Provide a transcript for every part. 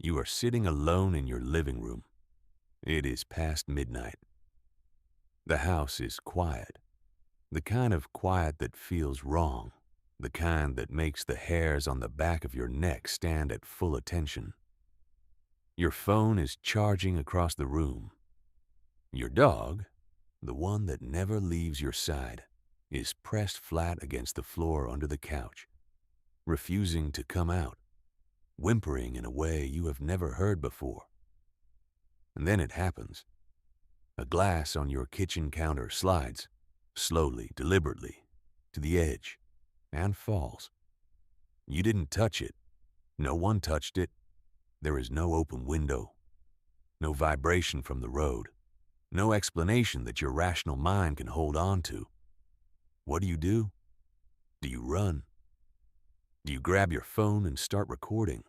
You are sitting alone in your living room. It is past midnight. The house is quiet, the kind of quiet that feels wrong, the kind that makes the hairs on the back of your neck stand at full attention. Your phone is charging across the room. Your dog, the one that never leaves your side, is pressed flat against the floor under the couch, refusing to come out, whimpering in a way you have never heard before. And then it happens. A glass on your kitchen counter slides, slowly, deliberately, to the edge, and falls. You didn't touch it. No one touched it. There is no open window, no vibration from the road, no explanation that your rational mind can hold on to. What do? Do you run? Do you grab your phone and start recording?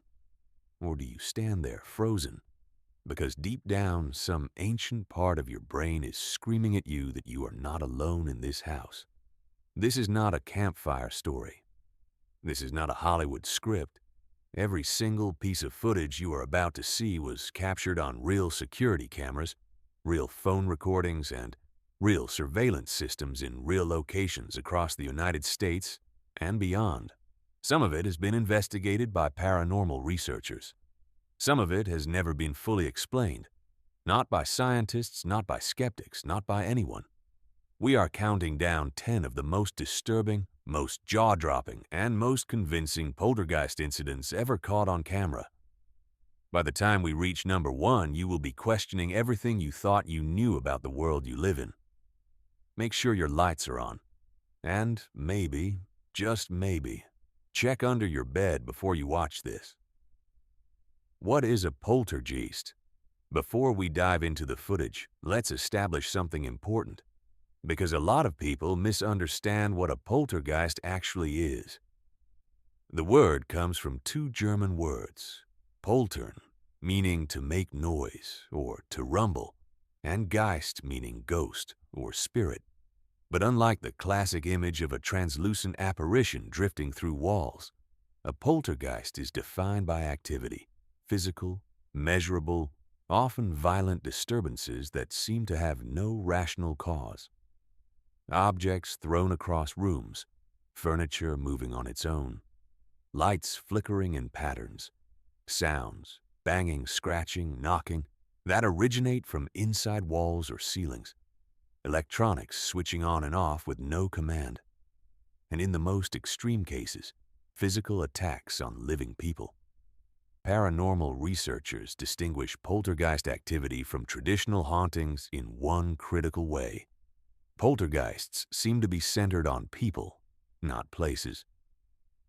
Or do you stand there frozen? Because deep down, some ancient part of your brain is screaming at you that you are not alone in this house. This is not a campfire story. This is not a Hollywood script. Every single piece of footage you are about to see was captured on real security cameras, real phone recordings, and real surveillance systems in real locations across the United States and beyond. Some of it has been investigated by paranormal researchers. Some of it has never been fully explained. Not by scientists, not by skeptics, not by anyone. We are counting down 10 of the most disturbing, most jaw-dropping, and most convincing poltergeist incidents ever caught on camera. By the time we reach number 1, you will be questioning everything you thought you knew about the world you live in. Make sure your lights are on. And maybe, just maybe, check under your bed before you watch this. What is a poltergeist? Before we dive into the footage, let's establish something important. Because a lot of people misunderstand what a poltergeist actually is. The word comes from 2 German words, poltern, meaning to make noise or to rumble, and Geist, meaning ghost or spirit. But unlike the classic image of a translucent apparition drifting through walls, a poltergeist is defined by activity, physical, measurable, often violent disturbances that seem to have no rational cause. Objects thrown across rooms, furniture moving on its own, lights flickering in patterns, sounds, banging, scratching, knocking, that originate from inside walls or ceilings, electronics switching on and off with no command, and in the most extreme cases, physical attacks on living people. Paranormal researchers distinguish poltergeist activity from traditional hauntings in one critical way. Poltergeists seem to be centered on people, not places.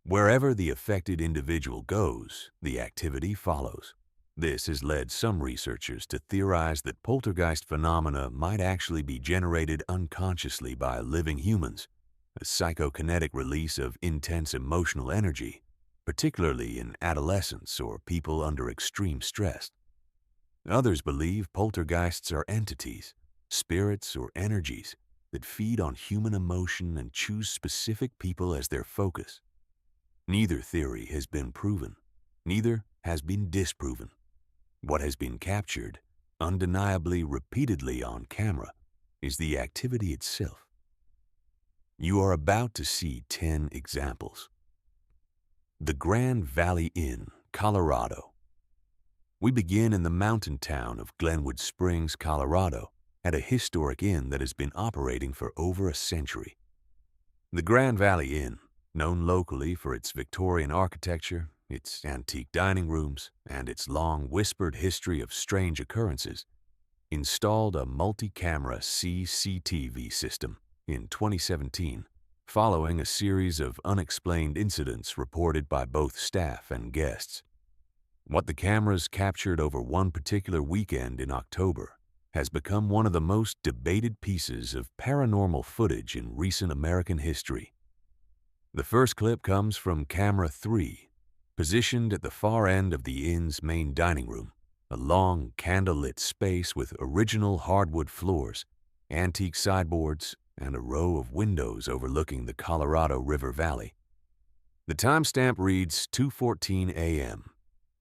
Wherever the affected individual goes, the activity follows. This has led some researchers to theorize that poltergeist phenomena might actually be generated unconsciously by living humans, a psychokinetic release of intense emotional energy, particularly in adolescents or people under extreme stress. Others believe poltergeists are entities, spirits or energies that feed on human emotion and choose specific people as their focus. Neither theory has been proven. Neither has been disproven. What has been captured, undeniably repeatedly on camera, is the activity itself. You are about to see 10 examples. The Grand Valley Inn, Colorado. We begin in the mountain town of Glenwood Springs, Colorado, at a historic inn that has been operating for over a century. The Grand Valley Inn, known locally for its Victorian architecture, its antique dining rooms, and its long whispered history of strange occurrences, installed a multi-camera CCTV system in 2017, following a series of unexplained incidents reported by both staff and guests. What the cameras captured over one particular weekend in October has become one of the most debated pieces of paranormal footage in recent American history. The first clip comes from camera 3, positioned at the far end of the inn's main dining room, a long candlelit space with original hardwood floors, antique sideboards, and a row of windows overlooking the Colorado River Valley. The timestamp reads 2:14 a.m.,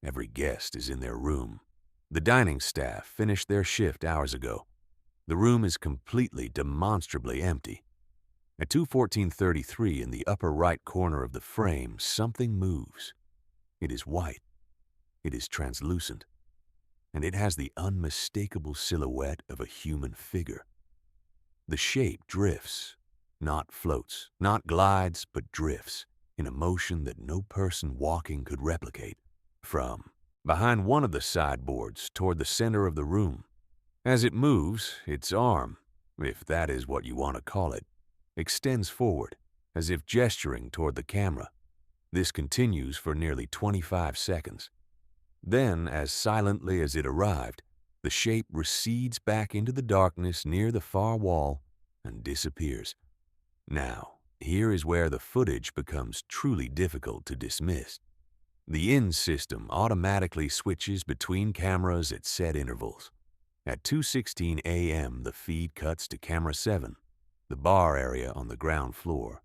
Every guest is in their room. The dining staff finished their shift hours ago. The room is completely, demonstrably empty. At 2:14:33 in the upper right corner of the frame, something moves. It is white. It is translucent. And it has the unmistakable silhouette of a human figure. The shape drifts, not floats, not glides, but drifts, in a motion that no person walking could replicate, from behind one of the sideboards toward the center of the room. As it moves, its arm, if that is what you want to call it, extends forward, as if gesturing toward the camera. This continues for nearly 25 seconds. Then, as silently as it arrived, the shape recedes back into the darkness near the far wall and disappears. Now, here is where the footage becomes truly difficult to dismiss. The in system automatically switches between cameras at set intervals. At 2:16 a.m., the feed cuts to camera 7, the bar area on the ground floor.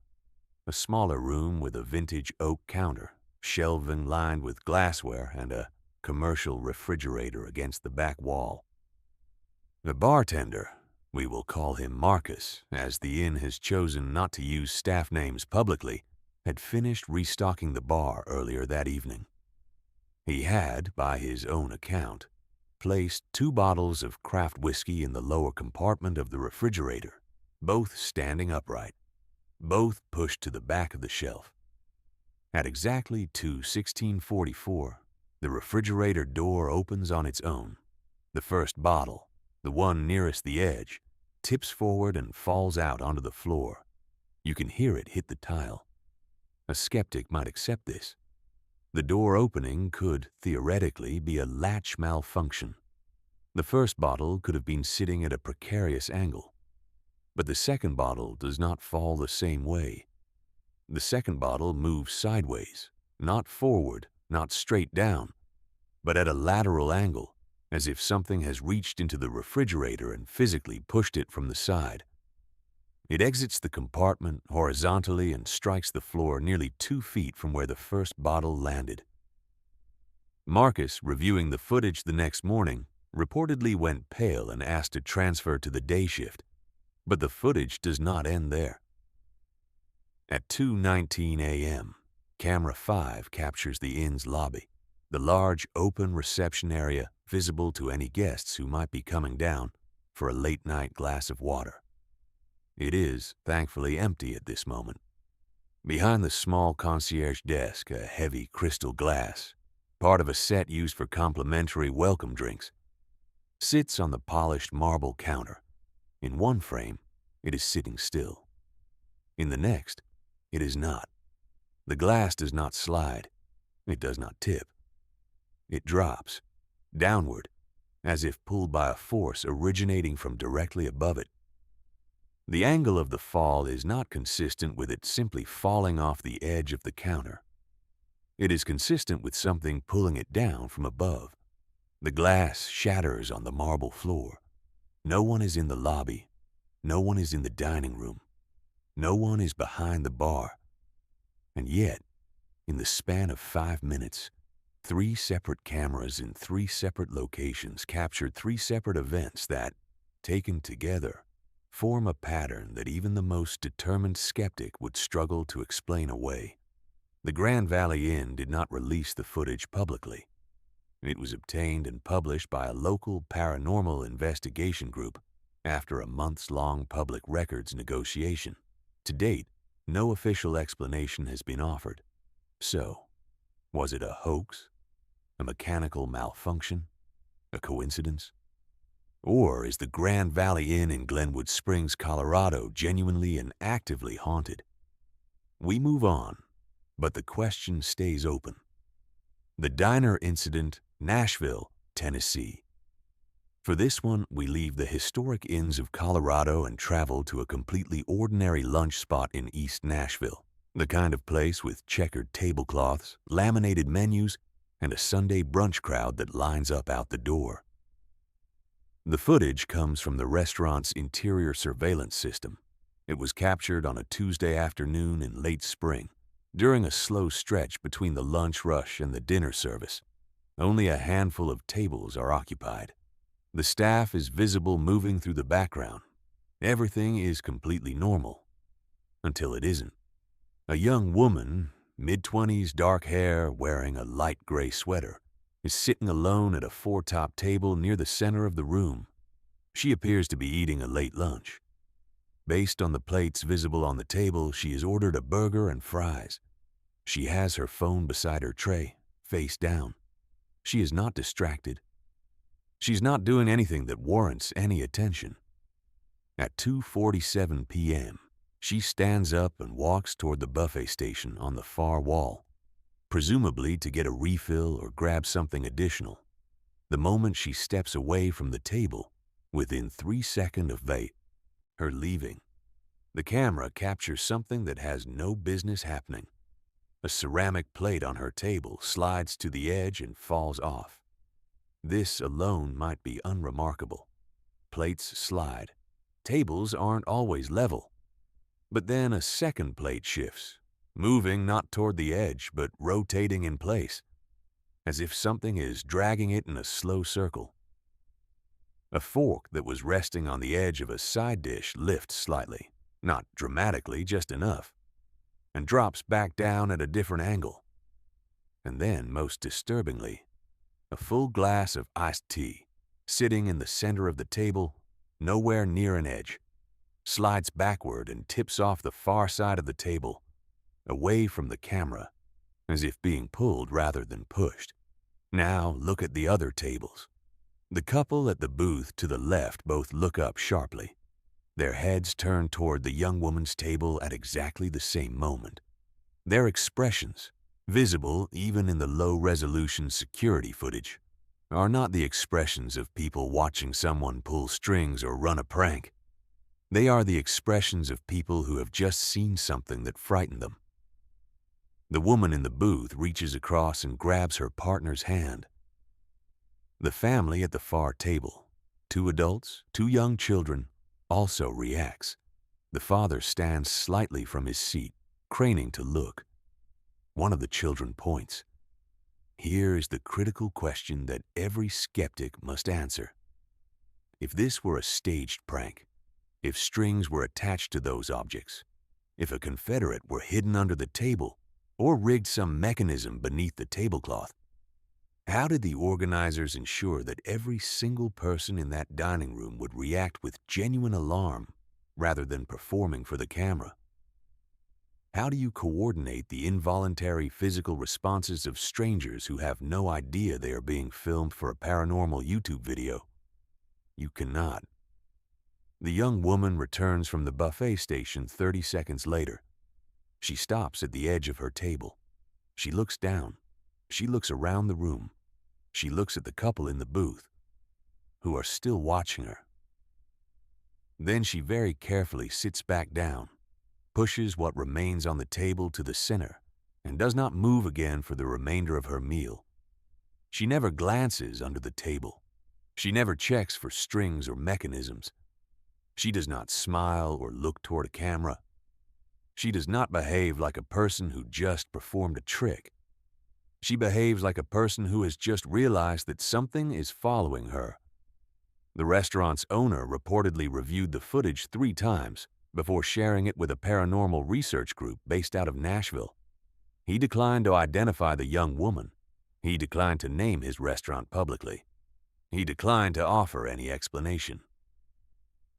A smaller room with a vintage oak counter, shelving lined with glassware, and a commercial refrigerator against the back wall. The bartender, we will call him Marcus, as the inn has chosen not to use staff names publicly, had finished restocking the bar earlier that evening. He had, by his own account, placed 2 bottles of craft whiskey in the lower compartment of the refrigerator, both standing upright, both pushed to the back of the shelf. At exactly 2:16:44, the refrigerator door opens on its own. The first bottle, the one nearest the edge, tips forward and falls out onto the floor. You can hear it hit the tile. A skeptic might accept this. The door opening could, theoretically, be a latch malfunction. The first bottle could have been sitting at a precarious angle. But the second bottle does not fall the same way. The second bottle moves sideways, not forward, not straight down, but at a lateral angle, as if something has reached into the refrigerator and physically pushed it from the side. It exits the compartment horizontally and strikes the floor nearly 2 feet from where the first bottle landed. Marcus, reviewing the footage the next morning, reportedly went pale and asked to transfer to the day shift. But the footage does not end there. At 2:19 a.m., camera 5 captures the inn's lobby, the large open reception area visible to any guests who might be coming down for a late-night glass of water. It is, thankfully, empty at this moment. Behind the small concierge desk, a heavy crystal glass, part of a set used for complimentary welcome drinks, sits on the polished marble counter. In one frame, it is sitting still. In the next, it is not. The glass does not slide. It does not tip. It drops, downward, as if pulled by a force originating from directly above it. The angle of the fall is not consistent with it simply falling off the edge of the counter. It is consistent with something pulling it down from above. The glass shatters on the marble floor. No one is in the lobby. No one is in the dining room. No one is behind the bar. And yet, in the span of 5 minutes, 3 separate cameras in 3 separate locations captured 3 separate events that, taken together, form a pattern that even the most determined skeptic would struggle to explain away. The Grand Valley Inn did not release the footage publicly. It was obtained and published by a local paranormal investigation group after a months-long public records negotiation. To date, no official explanation has been offered. So, was it a hoax? A mechanical malfunction? A coincidence? Or is the Grand Valley Inn in Glenwood Springs, Colorado, genuinely and actively haunted? We move on, but the question stays open. The diner incident, Nashville, Tennessee. For this one, we leave the historic inns of Colorado and travel to a completely ordinary lunch spot in East Nashville, the kind of place with checkered tablecloths, laminated menus, and a Sunday brunch crowd that lines up out the door. The footage comes from the restaurant's interior surveillance system. It was captured on a Tuesday afternoon in late spring, during a slow stretch between the lunch rush and the dinner service. Only a handful of tables are occupied. The staff is visible moving through the background. Everything is completely normal. Until it isn't. A young woman, mid-20s, dark hair, wearing a light gray sweater, is sitting alone at a four-top table near the center of the room. She appears to be eating a late lunch. Based on the plates visible on the table, she has ordered a burger and fries. She has her phone beside her tray, face down. She is not distracted. She's not doing anything that warrants any attention. At 2:47 p.m., she stands up and walks toward the buffet station on the far wall, presumably to get a refill or grab something additional. The moment she steps away from the table, within 3 seconds of her leaving, the camera captures something that has no business happening. A ceramic plate on her table slides to the edge and falls off. This alone might be unremarkable. Plates slide. Tables aren't always level. But then a second plate shifts, moving not toward the edge, but rotating in place, as if something is dragging it in a slow circle. A fork that was resting on the edge of a side dish lifts slightly, not dramatically, just enough, and drops back down at a different angle. And then, most disturbingly, a full glass of iced tea, sitting in the center of the table, nowhere near an edge, slides backward and tips off the far side of the table, away from the camera, as if being pulled rather than pushed. Now look at the other tables. The couple at the booth to the left both look up sharply. Their heads turn toward the young woman's table at exactly the same moment. Their expressions, visible even in the low-resolution security footage, are not the expressions of people watching someone pull strings or run a prank. They are the expressions of people who have just seen something that frightened them. The woman in the booth reaches across and grabs her partner's hand. The family at the far table, 2 adults, 2 young children, also reacts. The father stands slightly from his seat, craning to look. One of the children points. Here is the critical question that every skeptic must answer. If this were a staged prank, if strings were attached to those objects, if a Confederate were hidden under the table or rigged some mechanism beneath the tablecloth, how did the organizers ensure that every single person in that dining room would react with genuine alarm rather than performing for the camera? How do you coordinate the involuntary physical responses of strangers who have no idea they are being filmed for a paranormal YouTube video? You cannot. The young woman returns from the buffet station 30 seconds later. She stops at the edge of her table. She looks down. She looks around the room. She looks at the couple in the booth, who are still watching her. Then she very carefully sits back down, pushes what remains on the table to the center, and does not move again for the remainder of her meal. She never glances under the table. She never checks for strings or mechanisms. She does not smile or look toward a camera. She does not behave like a person who just performed a trick. She behaves like a person who has just realized that something is following her. The restaurant's owner reportedly reviewed the footage 3 times before sharing it with a paranormal research group based out of Nashville. He declined to identify the young woman. He declined to name his restaurant publicly. He declined to offer any explanation.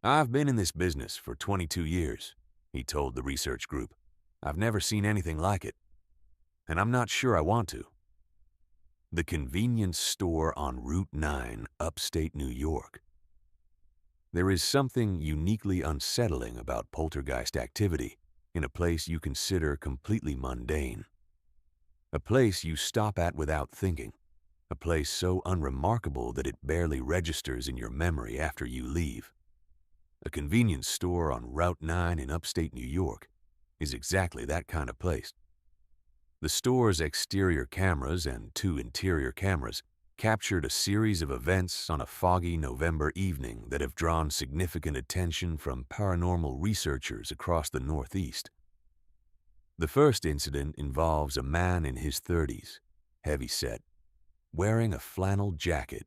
"I've been in this business for 22 years, he told the research group. "I've never seen anything like it, and I'm not sure I want to." The convenience store on Route 9, upstate New York. There is something uniquely unsettling about poltergeist activity in a place you consider completely mundane. A place you stop at without thinking. A place so unremarkable that it barely registers in your memory after you leave. A convenience store on Route 9 in upstate New York is exactly that kind of place. The store's exterior cameras and 2 interior cameras captured a series of events on a foggy November evening that have drawn significant attention from paranormal researchers across the Northeast. The first incident involves a man in his 30s, heavy-set, wearing a flannel jacket,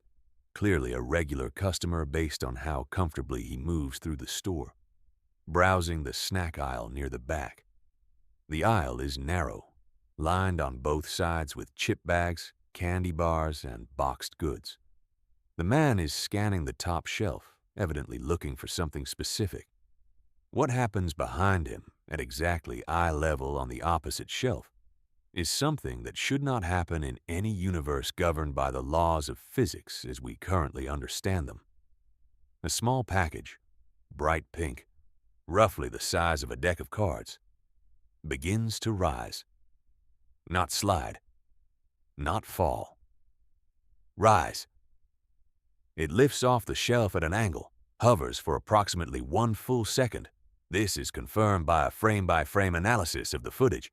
clearly a regular customer based on how comfortably he moves through the store, browsing the snack aisle near the back. The aisle is narrow, lined on both sides with chip bags, candy bars, and boxed goods. The man is scanning the top shelf, evidently looking for something specific. What happens behind him, at exactly eye level on the opposite shelf, is something that should not happen in any universe governed by the laws of physics as we currently understand them. A small package, bright pink, roughly the size of a deck of cards, begins to rise. Not slide. Not fall. Rise. It lifts off the shelf at an angle, hovers for approximately 1 full second. This is confirmed by a frame-by-frame analysis of the footage,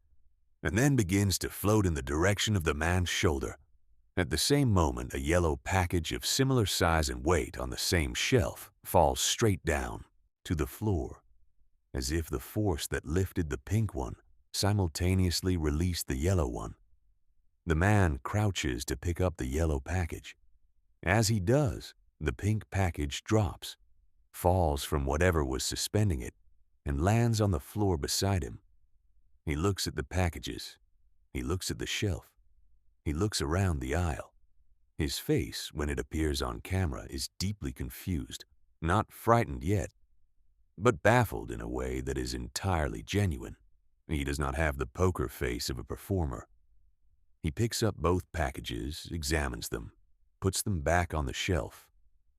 and then begins to float in the direction of the man's shoulder. At the same moment, a yellow package of similar size and weight on the same shelf falls straight down to the floor, as if the force that lifted the pink one simultaneously released the yellow one. The man crouches to pick up the yellow package. As he does, the pink package drops, falls from whatever was suspending it, and lands on the floor beside him. He looks at the packages. He looks at the shelf. He looks around the aisle. His face, when it appears on camera, is deeply confused, not frightened yet, but baffled in a way that is entirely genuine. He does not have the poker face of a performer. He picks up both packages, examines them, puts them back on the shelf,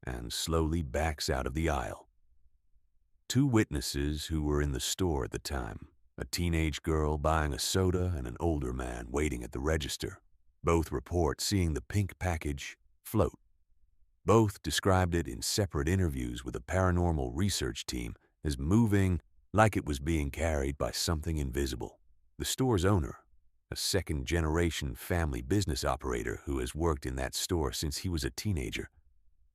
and slowly backs out of the aisle. 2 witnesses who were in the store at the time, a teenage girl buying a soda and an older man waiting at the register, both report seeing the pink package float. Both described it in separate interviews with a paranormal research team as moving like it was being carried by something invisible. The store's owner, a second-generation family business operator who has worked in that store since he was a teenager,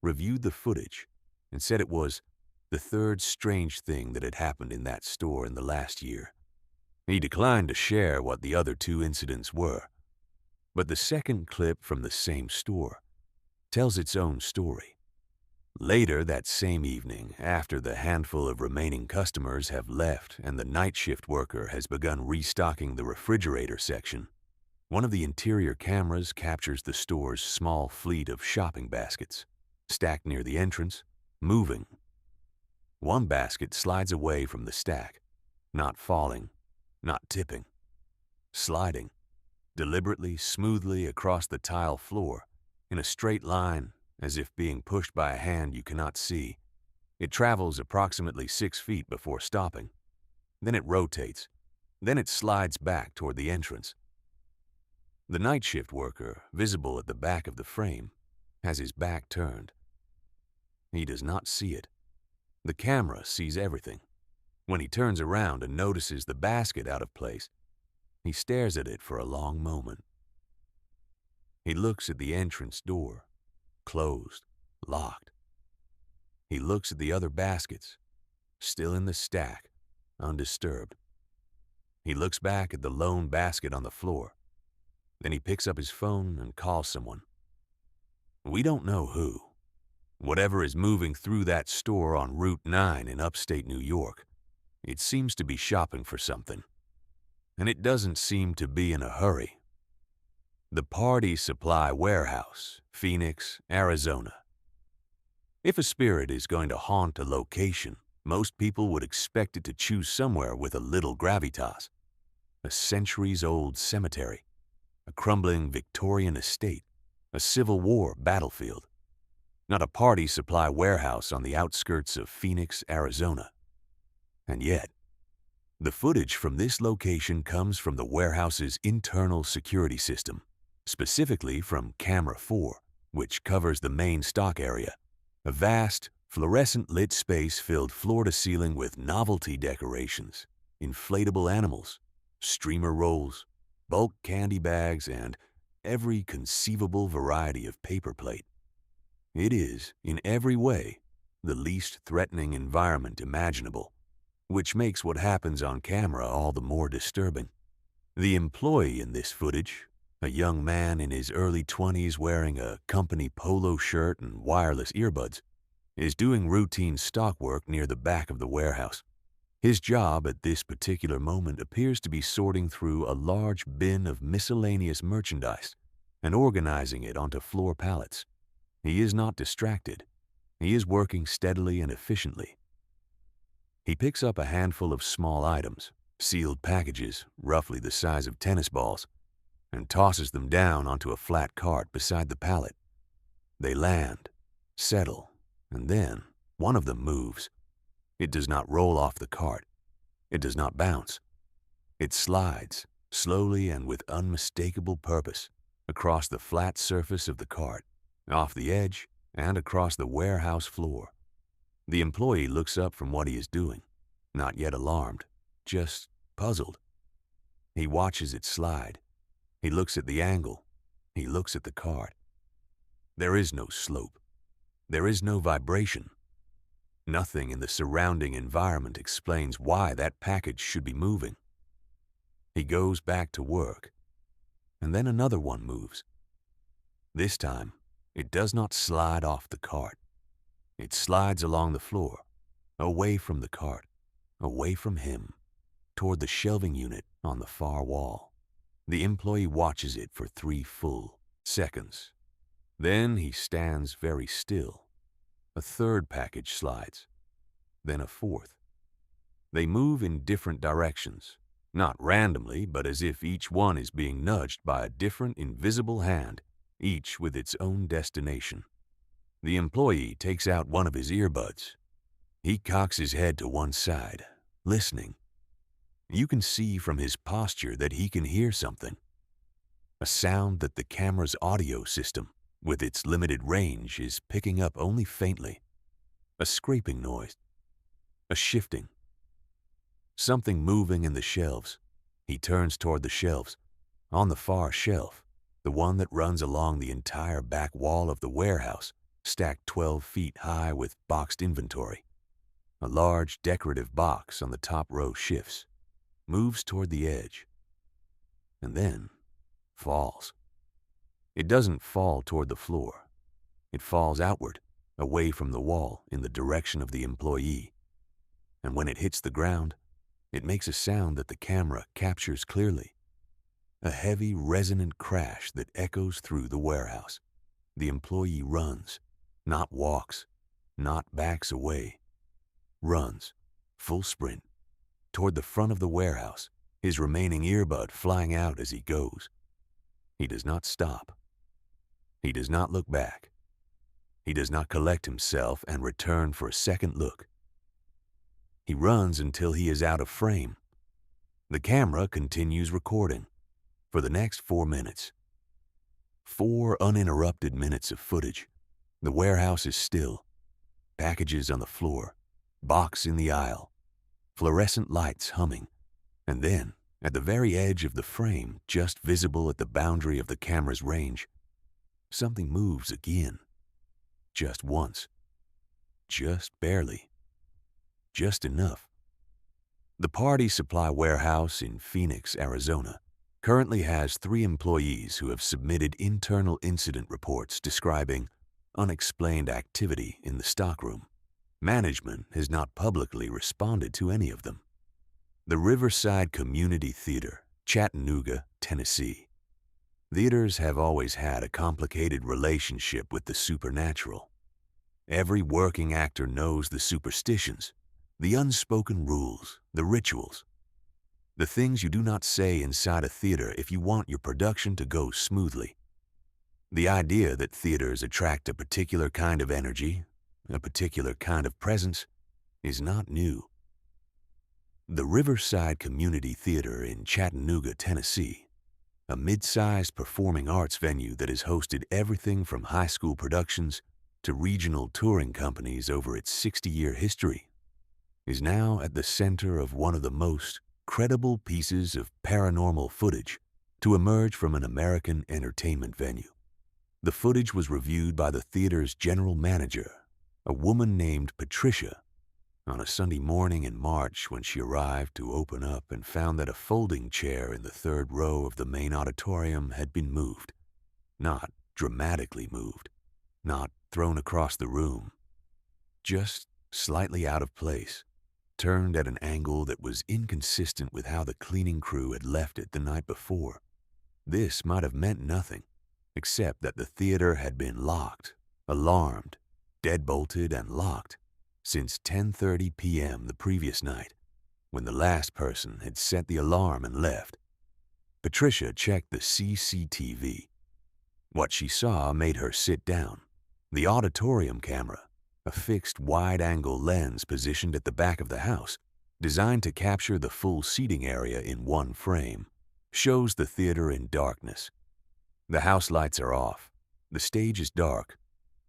reviewed the footage and said it was the 3rd strange thing that had happened in that store in the last year. He declined to share what the other 2 incidents were, but the second clip from the same store tells its own story. Later that same evening, after the handful of remaining customers have left and the night shift worker has begun restocking the refrigerator section, one of the interior cameras captures the store's small fleet of shopping baskets, stacked near the entrance, moving. One basket slides away from the stack, not falling, not tipping, sliding, deliberately, smoothly across the tile floor, in a straight line, as if being pushed by a hand you cannot see. It travels approximately 6 feet before stopping. Then it rotates. Then it slides back toward the entrance. The night shift worker, visible at the back of the frame, has his back turned. He does not see it. The camera sees everything. When he turns around and notices the basket out of place, he stares at it for a long moment. He looks at the entrance door, closed, locked. He looks at the other baskets, still in the stack, undisturbed. He looks back at the lone basket on the floor. Then he picks up his phone and calls someone. We don't know who. Whatever is moving through that store on Route 9 in upstate New York, it seems to be shopping for something. And it doesn't seem to be in a hurry. The Party Supply Warehouse, Phoenix, Arizona. If a spirit is going to haunt a location, most people would expect it to choose somewhere with a little gravitas. A centuries-old cemetery, a crumbling Victorian estate, a Civil War battlefield. Not a Party Supply Warehouse on the outskirts of Phoenix, Arizona. And yet, the footage from this location comes from the warehouse's internal security system, specifically from Camera 4, which covers the main stock area, a vast, fluorescent-lit space filled floor-to-ceiling with novelty decorations, inflatable animals, streamer rolls, bulk candy bags, and every conceivable variety of paper plate. It is, in every way, the least threatening environment imaginable, which makes what happens on camera all the more disturbing. The employee in this footage, A young man in his early 20s wearing a company polo shirt and wireless earbuds is doing routine stock work near the back of the warehouse. His job at this particular moment appears to be sorting through a large bin of miscellaneous merchandise and organizing it onto floor pallets. He is not distracted. He is working steadily and efficiently. He picks up a handful of small items, sealed packages roughly the size of tennis balls, and tosses them down onto a flat cart beside the pallet. They land, settle, and then one of them moves. It does not roll off the cart. It does not bounce. It slides, slowly and with unmistakable purpose, across the flat surface of the cart, off the edge, and across the warehouse floor. The employee looks up from what he is doing, not yet alarmed, just puzzled. He watches it slide. He looks at the angle. He looks at the cart. There is no slope. There is no vibration. Nothing in the surrounding environment explains why that package should be moving. He goes back to work, and then another one moves. This time, it does not slide off the cart. It slides along the floor, away from the cart, away from him, toward the shelving unit on the far wall. The employee watches it for 3 full seconds. Then he stands very still. A third package slides, then a fourth. They move in different directions, not randomly, but as if each one is being nudged by a different invisible hand, each with its own destination. The employee takes out one of his earbuds. He cocks his head to one side, listening. You can see from his posture that he can hear something. A sound that the camera's audio system, with its limited range, is picking up only faintly. A scraping noise. A shifting. Something moving in the shelves. He turns toward the shelves. On the far shelf, the one that runs along the entire back wall of the warehouse, stacked 12 feet high with boxed inventory. A large decorative box on the top row shifts, moves toward the edge, and then falls. It doesn't fall toward the floor. It falls outward, away from the wall, in the direction of the employee. And when it hits the ground, it makes a sound that the camera captures clearly. A heavy, resonant crash that echoes through the warehouse. The employee runs, not walks, not backs away. Runs, full sprint, toward the front of the warehouse, his remaining earbud flying out as he goes. He does not stop. He does not look back. He does not collect himself and return for a second look. He runs until he is out of frame. The camera continues recording for the next 4 minutes. 4 uninterrupted minutes of footage. The warehouse is still. Packages on the floor, box in the aisle, fluorescent lights humming, and then, at the very edge of the frame, just visible at the boundary of the camera's range, something moves again. Just once. Just barely. Just enough. The Party Supply Warehouse in Phoenix, Arizona, currently has 3 employees who have submitted internal incident reports describing unexplained activity in the stockroom. Management has not publicly responded to any of them. The Riverside Community Theater, Chattanooga, Tennessee. Theaters have always had a complicated relationship with the supernatural. Every working actor knows the superstitions, the unspoken rules, the rituals. The things you do not say inside a theater if you want your production to go smoothly. The idea that theaters attract a particular kind of energy, a particular kind of presence, is not new. The Riverside Community Theater in Chattanooga, Tennessee, a mid-sized performing arts venue that has hosted everything from high school productions to regional touring companies over its 60-year history, is now at the center of one of the most credible pieces of paranormal footage to emerge from an American entertainment venue. The footage was reviewed by the theater's general manager, a woman named Patricia, On a Sunday morning in March, when she arrived to open up and found that a folding chair in the third row of the main auditorium had been moved. Not dramatically moved, not thrown across the room, just slightly out of place, turned at an angle that was inconsistent with how the cleaning crew had left it the night before. This might have meant nothing, except that the theater had been locked, alarmed, deadbolted and locked since 10:30 p.m. the previous night, when the last person had set the alarm and left. Patricia checked the CCTV. What she saw made her sit down. The auditorium camera, a fixed wide-angle lens positioned at the back of the house, designed to capture the full seating area in one frame, shows the theater in darkness. The house lights are off. The stage is dark.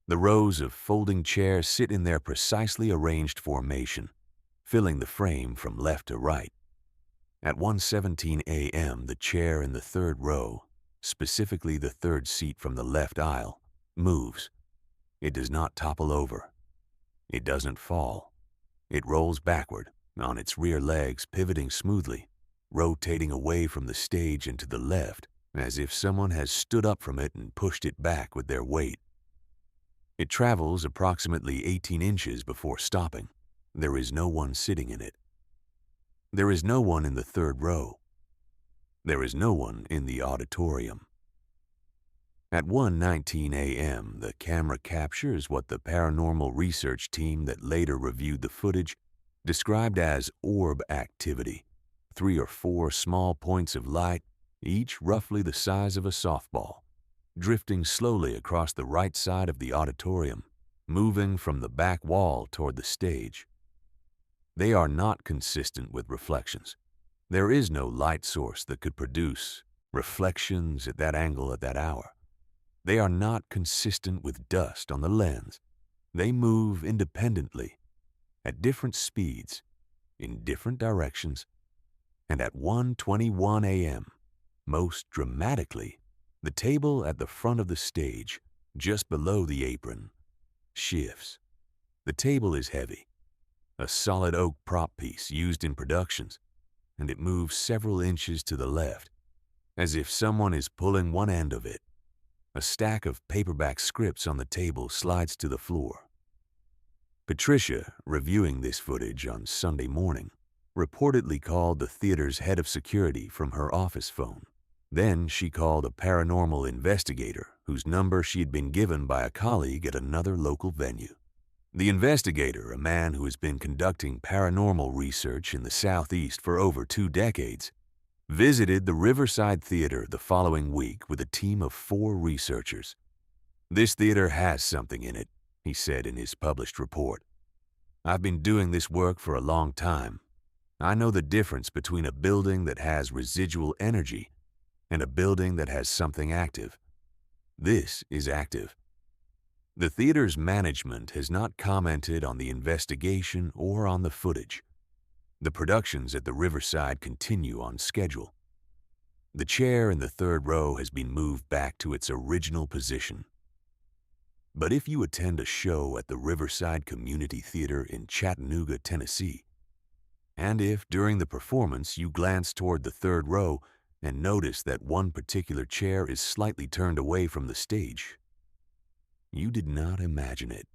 The rows of folding chairs sit in their precisely arranged formation, filling the frame from left to right. At 1:17 a.m., the chair in the third row, specifically the third seat from the left aisle, moves. It does not topple over. It doesn't fall. It rolls backward, on its rear legs pivoting smoothly, rotating away from the stage and to the left, as if someone has stood up from it and pushed it back with their weight. It travels approximately 18 inches before stopping. There is no one sitting in it. There is no one in the third row. There is no one in the auditorium. At 1:19 a.m., the camera captures what the paranormal research team that later reviewed the footage described as orb activity, 3 or 4 small points of light, each roughly the size of a softball, drifting slowly across the right side of the auditorium, moving from the back wall toward the stage. They are not consistent with reflections. There is no light source that could produce reflections at that angle at that hour. They are not consistent with dust on the lens. They move independently, at different speeds, in different directions, and at 1:21 a.m., most dramatically, the table at the front of the stage, just below the apron, shifts. The table is heavy, a solid oak prop piece used in productions, and it moves several inches to the left, as if someone is pulling one end of it. A stack of paperback scripts on the table slides to the floor. Patricia, reviewing this footage on Sunday morning, reportedly called the theater's head of security from her office phone. Then she called a paranormal investigator whose number she had been given by a colleague at another local venue. The investigator, a man who has been conducting paranormal research in the Southeast for over 2 decades, visited the Riverside Theater the following week with a team of 4 researchers. "This theater has something in it," he said in his published report. "I've been doing this work for a long time. I know the difference between a building that has residual energy and a building that has something active. This is active." The theater's management has not commented on the investigation or on the footage. The productions at the Riverside continue on schedule. The chair in the third row has been moved back to its original position. But if you attend a show at the Riverside Community Theater in Chattanooga, Tennessee, and if during the performance you glance toward the third row and notice that one particular chair is slightly turned away from the stage, you did not imagine it.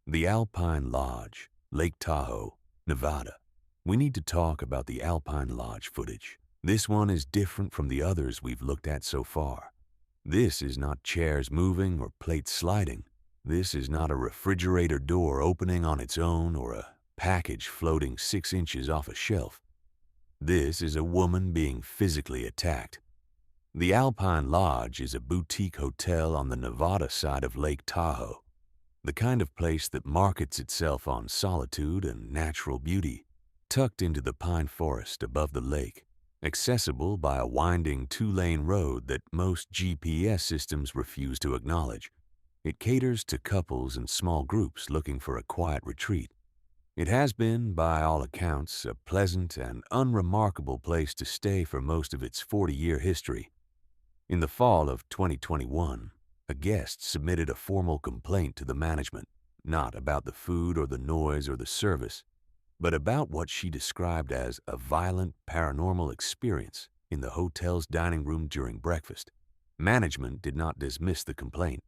The Alpine Lodge, Lake Tahoe, Nevada. We need to talk about the Alpine Lodge footage. This one is different from the others we've looked at so far. This is not chairs moving or plates sliding. This is not a refrigerator door opening on its own or a package floating 6 inches off a shelf. This is a woman being physically attacked. The Alpine Lodge is a boutique hotel on the Nevada side of Lake Tahoe, the kind of place that markets itself on solitude and natural beauty, tucked into the pine forest above the lake, accessible by a winding 2-lane road that most GPS systems refuse to acknowledge. It caters to couples and small groups looking for a quiet retreat. It has been, by all accounts, a pleasant and unremarkable place to stay for most of its 40-year history. In the fall of 2021, a guest submitted a formal complaint to the management, not about the food or the noise or the service, but about what she described as a violent paranormal experience in the hotel's dining room during breakfast. Management did not dismiss the complaint.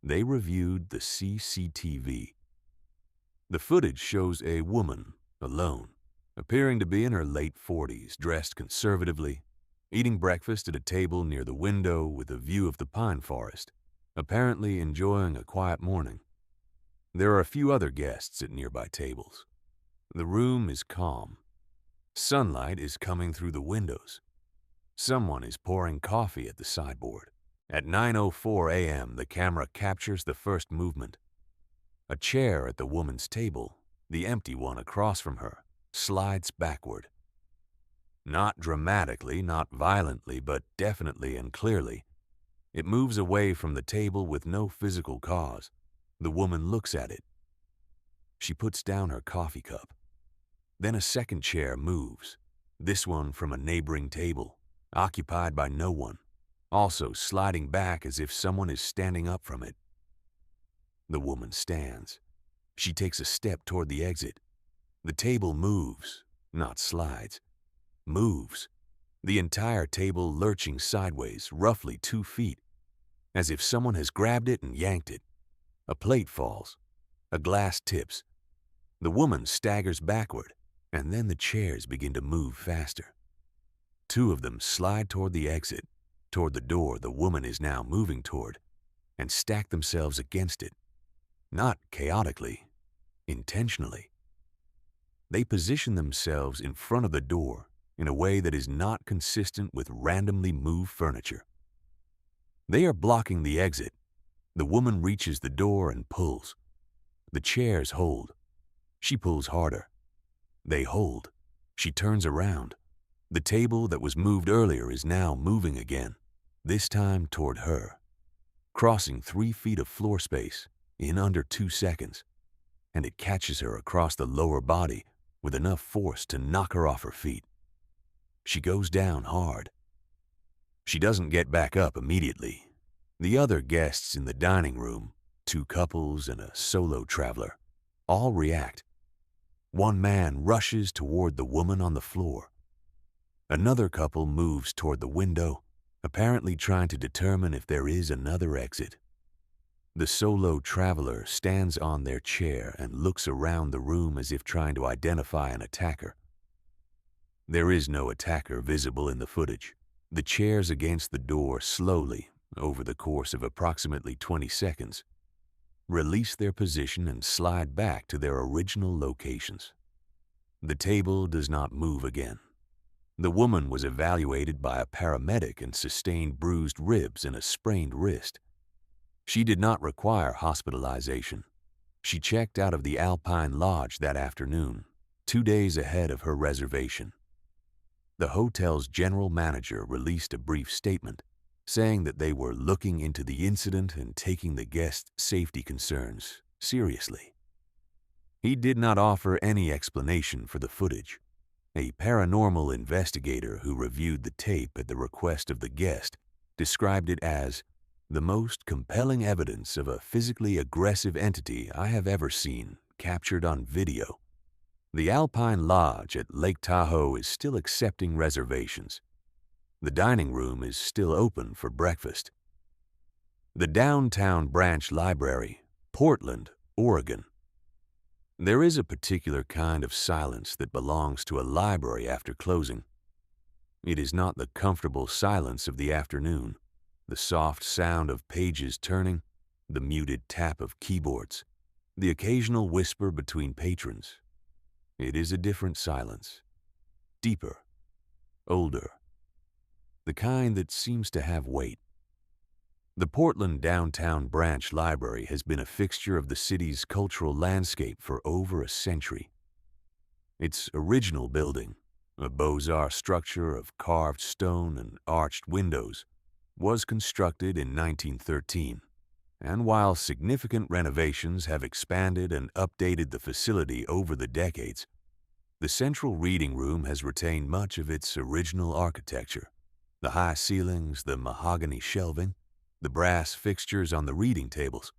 They reviewed the CCTV. The footage shows a woman, alone, appearing to be in her late 40s, dressed conservatively, eating breakfast at a table near the window with a view of the pine forest, apparently enjoying a quiet morning. There are a few other guests at nearby tables. The room is calm. Sunlight is coming through the windows. Someone is pouring coffee at the sideboard. At 9:04 a.m., the camera captures the first movement. A chair at the woman's table, the empty one across from her, slides backward. Not dramatically, not violently, but definitely and clearly. It moves away from the table with no physical cause. The woman looks at it. She puts down her coffee cup. Then a second chair moves, this one from a neighboring table, occupied by no one, also sliding back as if someone is standing up from it. The woman stands. She takes a step toward the exit. The table moves, not slides, moves. The entire table lurching sideways, roughly 2 feet, as if someone has grabbed it and yanked it. A plate falls. A glass tips. The woman staggers backward, and then the chairs begin to move faster. 2 of them slide toward the exit, toward the door the woman is now moving toward, and stack themselves against it. Not chaotically, intentionally. They position themselves in front of the door in a way that is not consistent with randomly moved furniture. They are blocking the exit. The woman reaches the door and pulls. The chairs hold. She pulls harder. They hold. She turns around. The table that was moved earlier is now moving again, this time toward her, crossing 3 feet of floor space in under 2 seconds, and it catches her across the lower body with enough force to knock her off her feet. She goes down hard. She doesn't get back up immediately. The other guests in the dining room, 2 couples and a solo traveler, all react. One man rushes toward the woman on the floor. Another couple moves toward the window, apparently trying to determine if there is another exit. The solo traveler stands on their chair and looks around the room as if trying to identify an attacker. There is no attacker visible in the footage. The chairs against the door slowly, over the course of approximately 20 seconds, release their position and slide back to their original locations. The table does not move again. The woman was evaluated by a paramedic and sustained bruised ribs and a sprained wrist. She did not require hospitalization. She checked out of the Alpine Lodge that afternoon, 2 days ahead of her reservation. The hotel's general manager released a brief statement saying that they were looking into the incident and taking the guests' safety concerns seriously. He did not offer any explanation for the footage. A paranormal investigator who reviewed the tape at the request of the guest described it as the most compelling evidence of a physically aggressive entity I have ever seen, captured on video. The Alpine Lodge at Lake Tahoe is still accepting reservations. The dining room is still open for breakfast. The Downtown Branch Library, Portland, Oregon. There is a particular kind of silence that belongs to a library after closing. It is not the comfortable silence of the afternoon, the soft sound of pages turning, the muted tap of keyboards, the occasional whisper between patrons. It is a different silence, deeper, older, the kind that seems to have weight. The Portland Downtown Branch Library has been a fixture of the city's cultural landscape for over a century. Its original building, a Beaux-Arts structure of carved stone and arched windows, was constructed in 1913, and while significant renovations have expanded and updated the facility over the decades, the central reading room has retained much of its original architecture. The high ceilings, the mahogany shelving, the brass fixtures on the reading tables,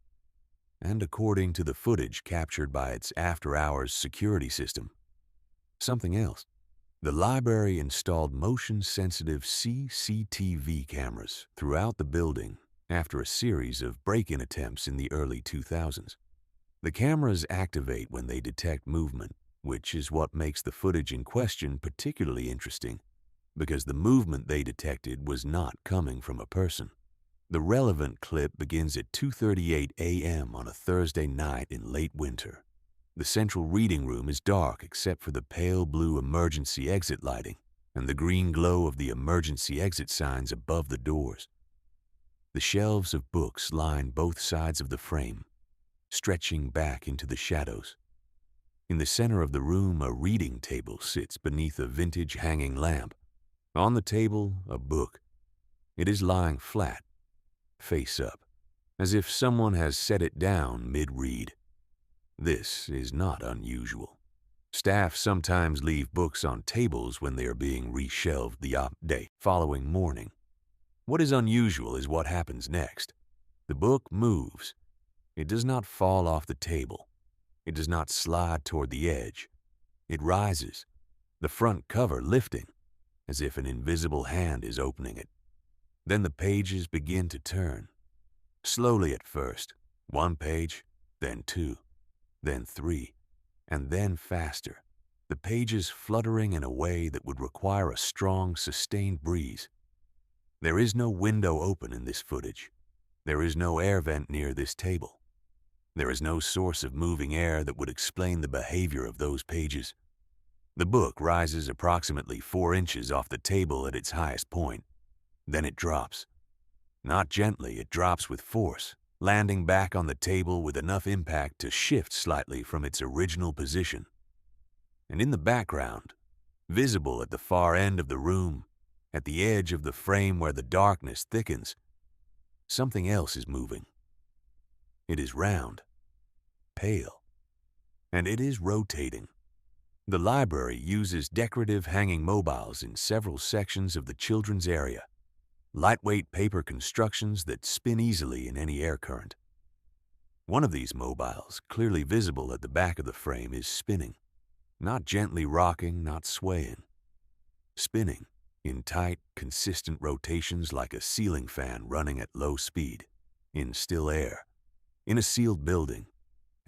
and according to the footage captured by its after-hours security system, Something else. The library installed motion-sensitive CCTV cameras throughout the building after a series of break-in attempts in the early 2000s. The cameras activate when they detect movement, which is what makes the footage in question particularly interesting, because the movement they detected was not coming from a person. The relevant clip begins at 2:38 a.m. on a Thursday night in late winter. The central reading room is dark except for the pale blue emergency exit lighting and the green glow of the emergency exit signs above the doors. The shelves of books line both sides of the frame, stretching back into the shadows. In the center of the room, a reading table sits beneath a vintage hanging lamp. On the table, a book. It is lying flat, face up, as if someone has set it down mid-read. This is not unusual. Staff sometimes leave books on tables when they are being reshelved the day following morning. What is unusual is what happens next. The book moves. It does not fall off the table. It does not slide toward the edge. It rises, the front cover lifting, as if an invisible hand is opening it. Then the pages begin to turn. Slowly at first, one page, then two, then three, and then faster, the pages fluttering in a way that would require a strong, sustained breeze. There is no window open in this footage. There is no air vent near this table. There is no source of moving air that would explain the behavior of those pages. The book rises approximately 4 inches off the table at its highest point. Then it drops. Not gently, it drops with force, landing back on the table with enough impact to shift slightly from its original position. And in the background, visible at the far end of the room, at the edge of the frame where the darkness thickens, something else is moving. It is round, pale, and it is rotating. The library uses decorative hanging mobiles in several sections of the children's area, lightweight paper constructions that spin easily in any air current. One of these mobiles, clearly visible at the back of the frame, is spinning, not gently rocking, not swaying. Spinning in tight, consistent rotations like a ceiling fan running at low speed, in still air, in a sealed building.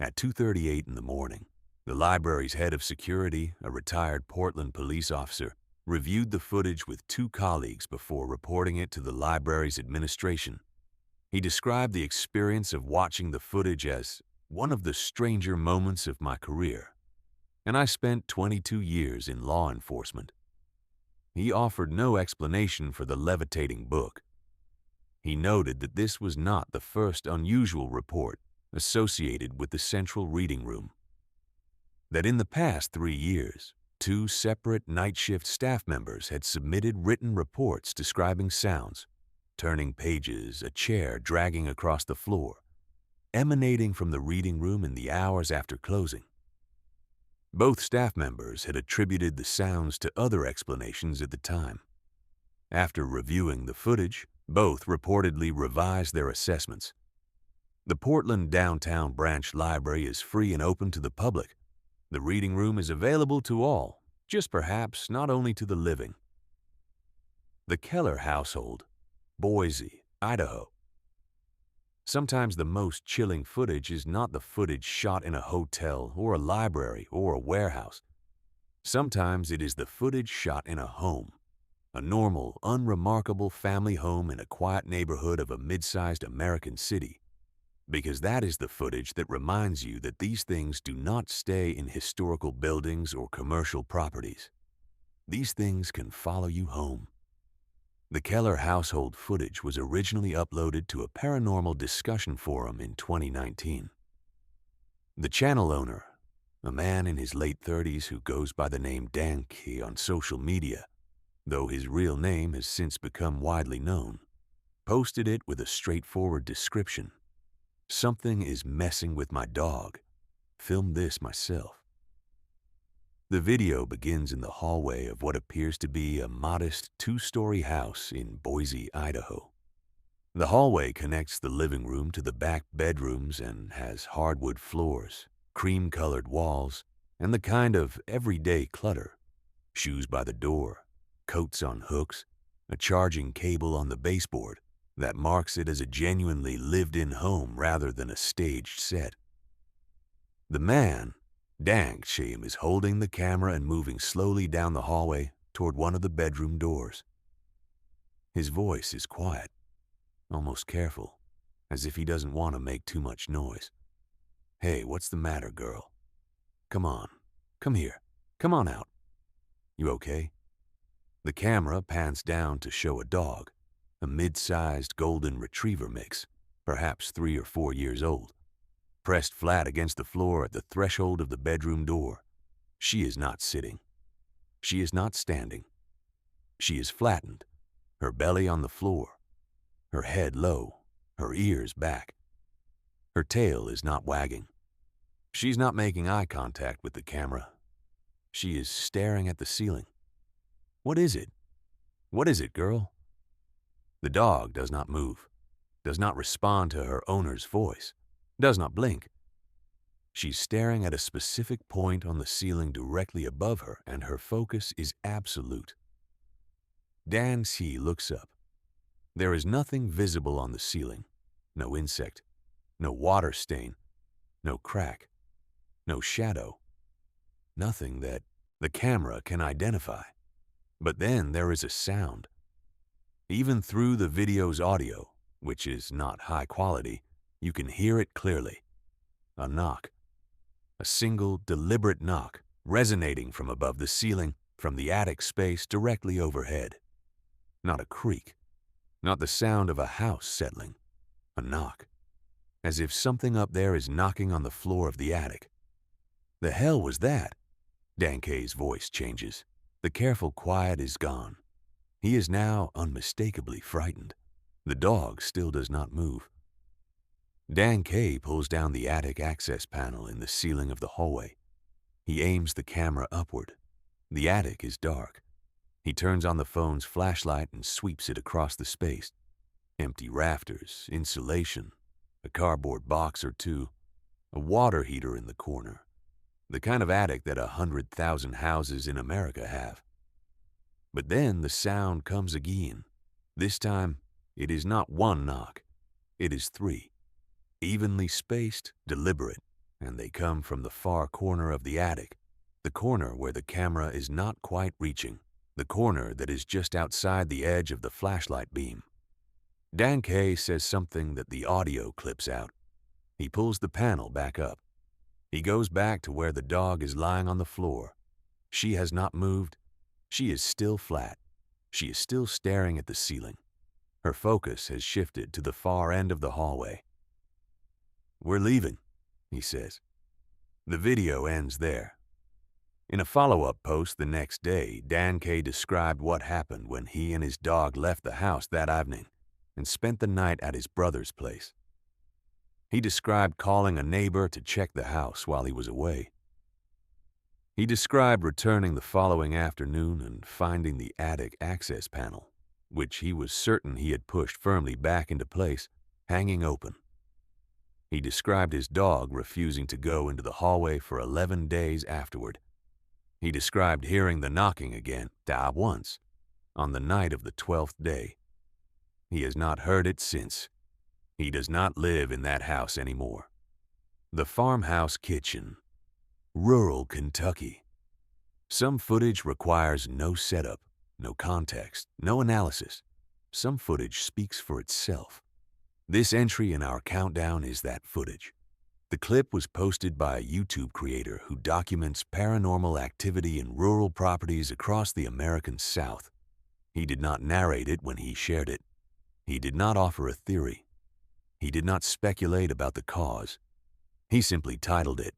At 2:38 in the morning, the library's head of security, a retired Portland police officer, reviewed the footage with 2 colleagues before reporting it to the library's administration. He described the experience of watching the footage as one of the stranger moments of my career, and I spent 22 years in law enforcement. He offered no explanation for the levitating book. He noted that this was not the first unusual report associated with the central reading room. That in the past 3 years, 2 separate night shift staff members had submitted written reports describing sounds, turning pages, a chair dragging across the floor, emanating from the reading room in the hours after closing. Both staff members had attributed the sounds to other explanations at the time. After reviewing the footage, both reportedly revised their assessments. The Portland Downtown Branch Library is free and open to the public. The reading room is available to all, just perhaps not only to the living. The Keller household, Boise, Idaho. Sometimes the most chilling footage is not the footage shot in a hotel or a library or a warehouse. Sometimes it is the footage shot in a home, a normal, unremarkable family home in a quiet neighborhood of a mid-sized American city, because that is the footage that reminds you that these things do not stay in historical buildings or commercial properties. These things can follow you home. The Keller household footage was originally uploaded to a paranormal discussion forum in 2019. The channel owner, a man in his late 30s who goes by the name Dan Key on social media, though his real name has since become widely known, posted it with a straightforward description. "Something is messing with my dog. Filmed this myself." The video begins in the hallway of what appears to be a modest 2-story house in Boise, Idaho. The hallway connects the living room to the back bedrooms and has hardwood floors, cream-colored walls, and the kind of everyday clutter: shoes by the door, coats on hooks, a charging cable on the baseboard that marks it as a genuinely lived-in home rather than a staged set. The man, Dank Shame, is holding the camera and moving slowly down the hallway toward one of the bedroom doors. His voice is quiet, almost careful, as if he doesn't want to make too much noise. "Hey, what's the matter, girl? Come on, come here, come on out. You okay?" The camera pans down to show a dog, a mid-sized golden retriever mix, perhaps 3 or 4 years old, pressed flat against the floor at the threshold of the bedroom door. She is not sitting. She is not standing. She is flattened, her belly on the floor, her head low, her ears back. Her tail is not wagging. She's not making eye contact with the camera. She is staring at the ceiling. What is it? What is it, girl? The dog does not move, does not respond to her owner's voice, does not blink. She's staring at a specific point on the ceiling directly above her, and her focus is absolute. Dan C. looks up. There is nothing visible on the ceiling. No insect, no water stain, no crack, no shadow. Nothing that the camera can identify. But then there is a sound. Even through the video's audio, which is not high quality, you can hear it clearly. A knock. A single, deliberate knock, resonating from above the ceiling, from the attic space directly overhead. Not a creak. Not the sound of a house settling. A knock. As if something up there is knocking on the floor of the attic. The hell was that? Dankay's voice changes. The careful quiet is gone. He is now unmistakably frightened. The dog still does not move. Dankay pulls down the attic access panel in the ceiling of the hallway. He aims the camera upward. The attic is dark. He turns on the phone's flashlight and sweeps it across the space. Empty rafters, insulation, a cardboard box or two, a water heater in the corner. The kind of attic that 100,000 houses in America have. But then the sound comes again. This time, it is not one knock. It is 3. Evenly spaced, deliberate, and they come from the far corner of the attic, the corner where the camera is not quite reaching, the corner that is just outside the edge of the flashlight beam. Dankay says something that the audio clips out. He pulls the panel back up. He goes back to where the dog is lying on the floor. She has not moved. She is still flat. She is still staring at the ceiling. Her focus has shifted to the far end of the hallway. "We're leaving," he says. The video ends there. In a follow-up post the next day, Dankay described what happened when he and his dog left the house that evening and spent the night at his brother's place. He described calling a neighbor to check the house while he was away. He described returning the following afternoon and finding the attic access panel, which he was certain he had pushed firmly back into place, hanging open. He described his dog refusing to go into the hallway for 11 days afterward. He described hearing the knocking again, once, on the night of the 12th day. He has not heard it since. He does not live in that house anymore. The farmhouse kitchen. Rural Kentucky. Some footage requires no setup, no context, no analysis. Some footage speaks for itself. This entry in our countdown is that footage. The clip was posted by a YouTube creator who documents paranormal activity in rural properties across the American South. He did not narrate it when he shared it. He did not offer a theory. He did not speculate about the cause. He simply titled it,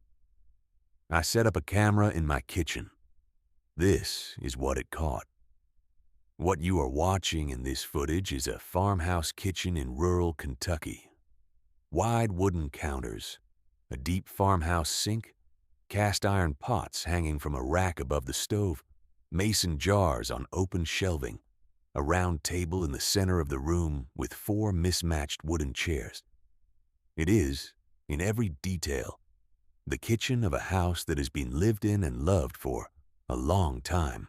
"I set up a camera in my kitchen. This is what it caught." What you are watching in this footage is a farmhouse kitchen in rural Kentucky. Wide wooden counters, a deep farmhouse sink, cast iron pots hanging from a rack above the stove, mason jars on open shelving, a round table in the center of the room with 4 mismatched wooden chairs. It is, in every detail, the kitchen of a house that has been lived in and loved for a long time.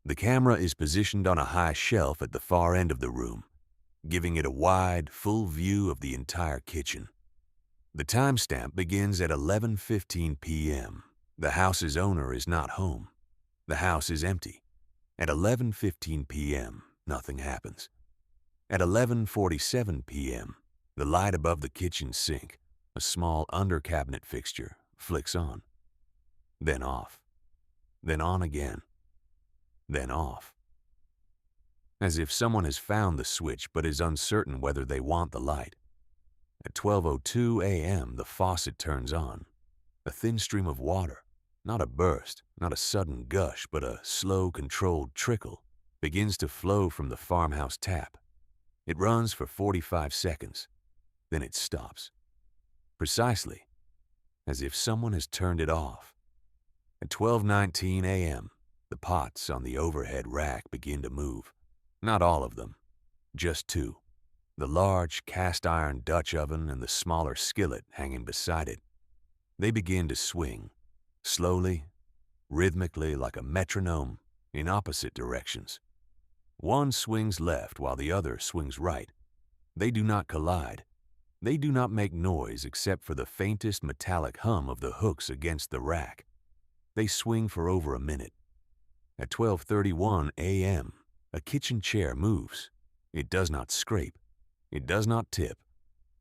The camera is positioned on a high shelf at the far end of the room, giving it a wide, full view of the entire kitchen. The timestamp begins at 11:15 p.m. The house's owner is not home. The house is empty. At 11:15 p.m., nothing happens. At 11:47 p.m., the light above the kitchen sink, a small under-cabinet fixture, flicks on. Then off. Then on again. Then off. As if someone has found the switch but is uncertain whether they want the light. At 12:02 a.m., the faucet turns on. A thin stream of water, not a burst, not a sudden gush, but a slow, controlled trickle, begins to flow from the farmhouse tap. It runs for 45 seconds. Then it stops. Precisely, as if someone has turned it off. At 12:19 a.m., the pots on the overhead rack begin to move. Not all of them, just two. The large cast-iron Dutch oven and the smaller skillet hanging beside it. They begin to swing, slowly, rhythmically like a metronome, in opposite directions. One swings left while the other swings right. They do not collide. They do not make noise except for the faintest metallic hum of the hooks against the rack. They swing for over a minute. At 12:31 a.m., a kitchen chair moves. It does not scrape. It does not tip.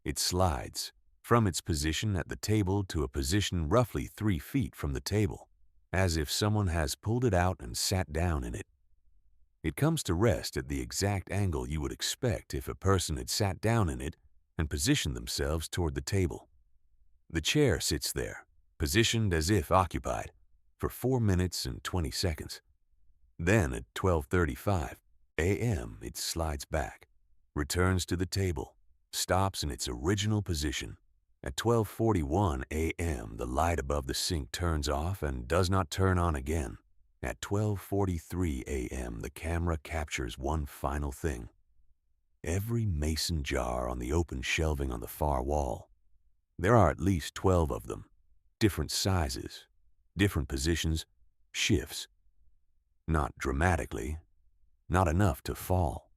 It slides from its position at the table to a position roughly 3 feet from the table, as if someone has pulled it out and sat down in it. It comes to rest at the exact angle you would expect if a person had sat down in it and positioned themselves toward the table. The chair sits there, positioned as if occupied, for 4 minutes and 20 seconds. Then at 12:35 a.m. it slides back, returns to the table, stops in its original position. At 12:41 a.m. the light above the sink turns off and does not turn on again. At 12:43 a.m. the camera captures one final thing. Every mason jar on the open shelving on the far wall. There are at least 12 of them, different sizes, different positions, shifts. Not dramatically, not enough to fall.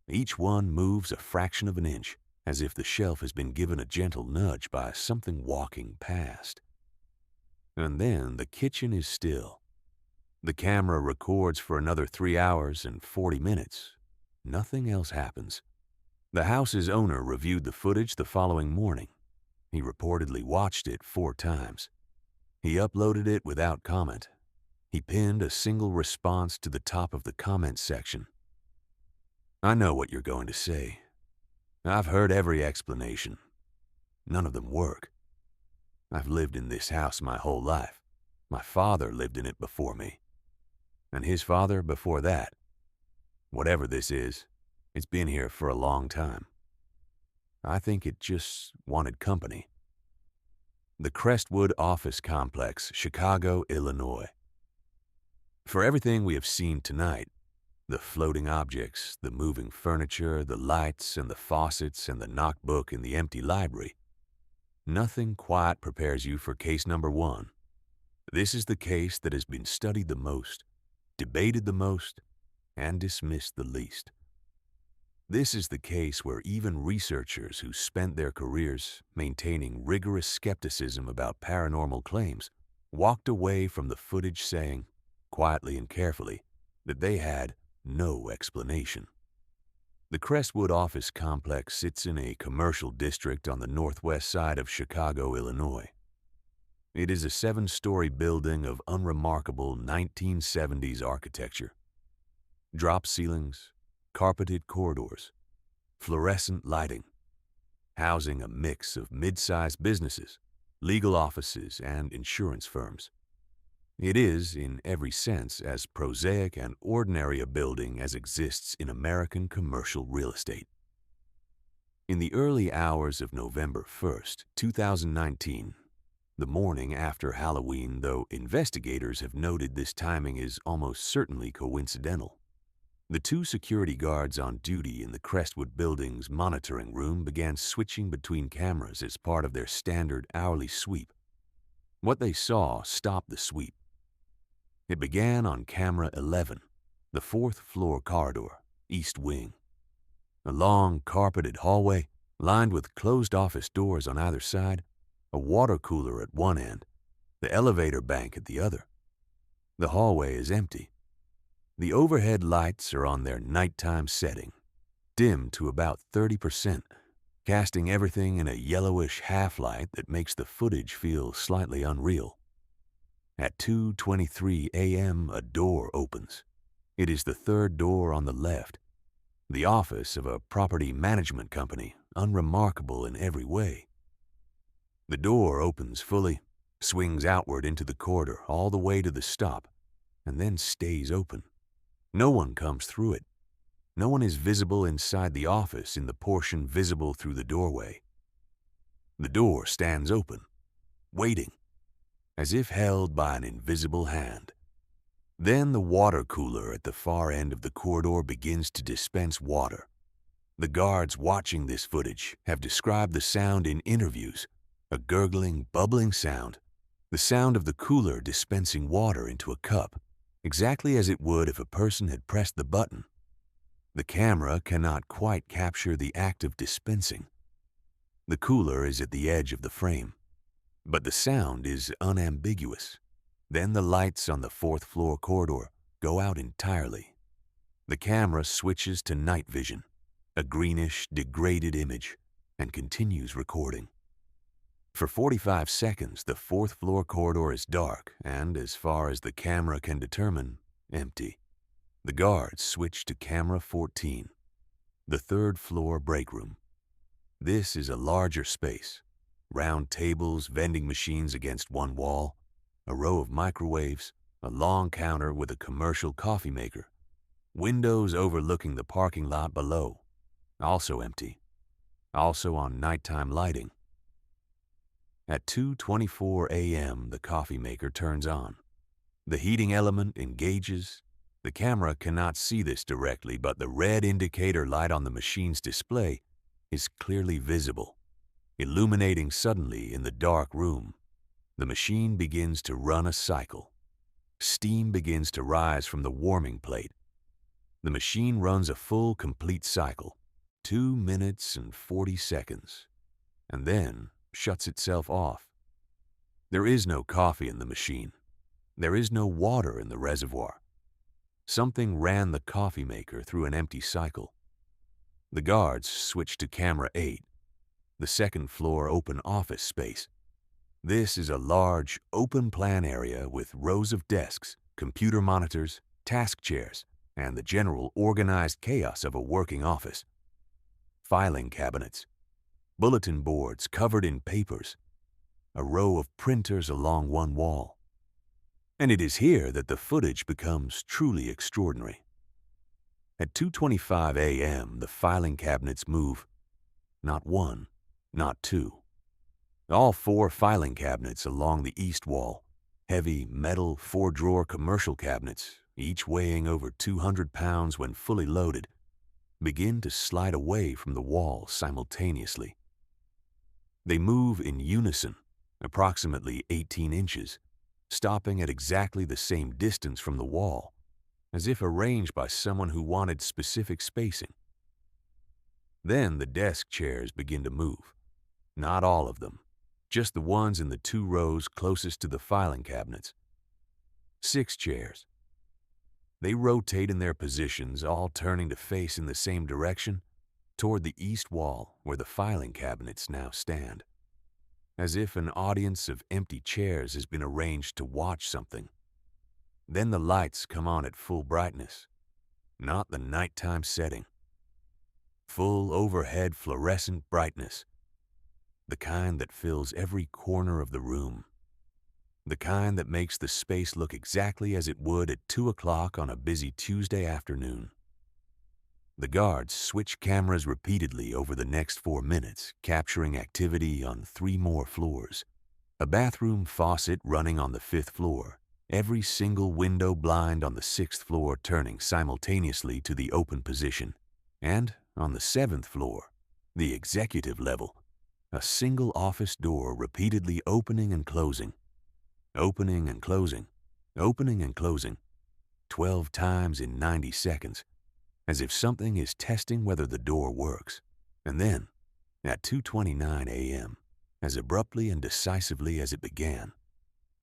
Each one moves a fraction of an inch, as if the shelf has been given a gentle nudge by something walking past. And then the kitchen is still. The camera records for another 3 hours and 40 minutes. Nothing else happens. The house's owner reviewed the footage the following morning. He reportedly watched it 4 times. He uploaded it without comment. He pinned a single response to the top of the comment section. I know what you're going to say. I've heard every explanation. None of them work. I've lived in this house my whole life. My father lived in it before me. And his father before that. Whatever this is, it's been here for a long time. I think it just wanted company. The Crestwood Office Complex, Chicago, Illinois. For everything we have seen tonight, the floating objects, the moving furniture, the lights and the faucets and the knocked book in the empty library, nothing quite prepares you for case number 1. This is the case that has been studied the most, debated the most, and dismissed the least. This is the case where even researchers who spent their careers maintaining rigorous skepticism about paranormal claims walked away from the footage saying, quietly and carefully, that they had no explanation. The Crestwood Office Complex sits in a commercial district on the northwest side of Chicago, Illinois. It is a 7-story building of unremarkable 1970s architecture. Drop ceilings, carpeted corridors, fluorescent lighting, housing a mix of mid-sized businesses, legal offices, and insurance firms. It is, in every sense, as prosaic and ordinary a building as exists in American commercial real estate. In the early hours of November 1st, 2019, the morning after Halloween, though investigators have noted this timing is almost certainly coincidental, The two security guards on duty in the Crestwood Building's monitoring room began switching between cameras as part of their standard hourly sweep. What they saw stopped the sweep. It began on camera 11, the fourth floor corridor, east wing. A long, carpeted hallway, lined with closed office doors on either side, a water cooler at one end, the elevator bank at the other. The hallway is empty. The overhead lights are on their nighttime setting, dim to about 30%, casting everything in a yellowish half-light that makes the footage feel slightly unreal. At 2:23 a.m., a door opens. It is the third door on the left, the office of a property management company, unremarkable in every way. The door opens fully, swings outward into the corridor all the way to the stop, and then stays open. No one comes through it. No one is visible inside the office in the portion visible through the doorway. The door stands open, waiting, as if held by an invisible hand. Then the water cooler at the far end of the corridor begins to dispense water. The guards watching this footage have described the sound in interviews, a gurgling, bubbling sound, the sound of the cooler dispensing water into a cup, exactly as it would if a person had pressed the button. The camera cannot quite capture the act of dispensing. The cooler is at the edge of the frame, but the sound is unambiguous. Then the lights on the fourth floor corridor go out entirely. The camera switches to night vision, a greenish, degraded image, and continues recording. For 45 seconds, the fourth floor corridor is dark and, as far as the camera can determine, empty. The guards switch to camera 14, the third floor break room. This is a larger space. Round tables, vending machines against one wall, a row of microwaves, a long counter with a commercial coffee maker, windows overlooking the parking lot below, also empty, also on nighttime lighting. At 2:24 a.m., the coffee maker turns on. The heating element engages. The camera cannot see this directly, but the red indicator light on the machine's display is clearly visible, illuminating suddenly in the dark room. The machine begins to run a cycle. Steam begins to rise from the warming plate. The machine runs a full, complete cycle, 2 minutes and 40 seconds, and then shuts itself off. There is no coffee in the machine. There is no water in the reservoir. Something ran the coffee maker through an empty cycle. The guards switch to camera 8, the second floor open office space. This is a large, open-plan area with rows of desks, computer monitors, task chairs, and the general organized chaos of a working office. Filing cabinets, bulletin boards covered in papers, a row of printers along one wall. And it is here that the footage becomes truly extraordinary. At 2:25 a.m., the filing cabinets move. Not one, not two. All 4 filing cabinets along the east wall, heavy metal 4-drawer commercial cabinets, each weighing over 200 pounds when fully loaded, begin to slide away from the wall simultaneously. They move in unison, approximately 18 inches, stopping at exactly the same distance from the wall, as if arranged by someone who wanted specific spacing. Then the desk chairs begin to move. Not all of them, just the ones in the 2 rows closest to the filing cabinets. 6 chairs. They rotate in their positions, all turning to face in the same direction, toward the east wall where the filing cabinets now stand, as if an audience of empty chairs has been arranged to watch something. Then the lights come on at full brightness, not the nighttime setting. Full overhead fluorescent brightness, the kind that fills every corner of the room, the kind that makes the space look exactly as it would at 2 o'clock on a busy Tuesday afternoon. The guards switch cameras repeatedly over the next 4 minutes, capturing activity on 3 more floors. A bathroom faucet running on the 5th floor, every single window blind on the 6th floor turning simultaneously to the open position, and on the 7th floor, the executive level, a single office door repeatedly opening and closing, opening and closing, opening and closing, 12 times in 90 seconds, as if something is testing whether the door works. And then, at 2:29 a.m., as abruptly and decisively as it began,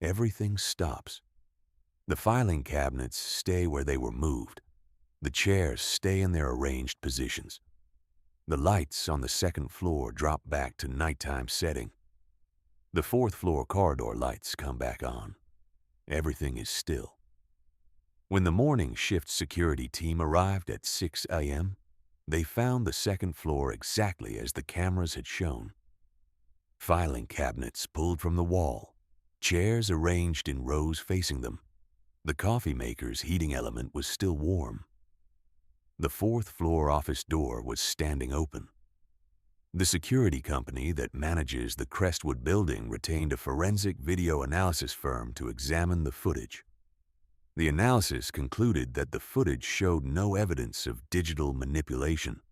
everything stops. The filing cabinets stay where they were moved. The chairs stay in their arranged positions. The lights on the 2nd floor drop back to nighttime setting. The 4th floor corridor lights come back on. Everything is still. When the morning shift security team arrived at 6 a.m., they found the 2nd floor exactly as the cameras had shown. Filing cabinets pulled from the wall, chairs arranged in rows facing them. The coffee maker's heating element was still warm. The 4th floor office door was standing open. The security company that manages the Crestwood building retained a forensic video analysis firm to examine the footage. The analysis concluded that the footage showed no evidence of digital manipulation,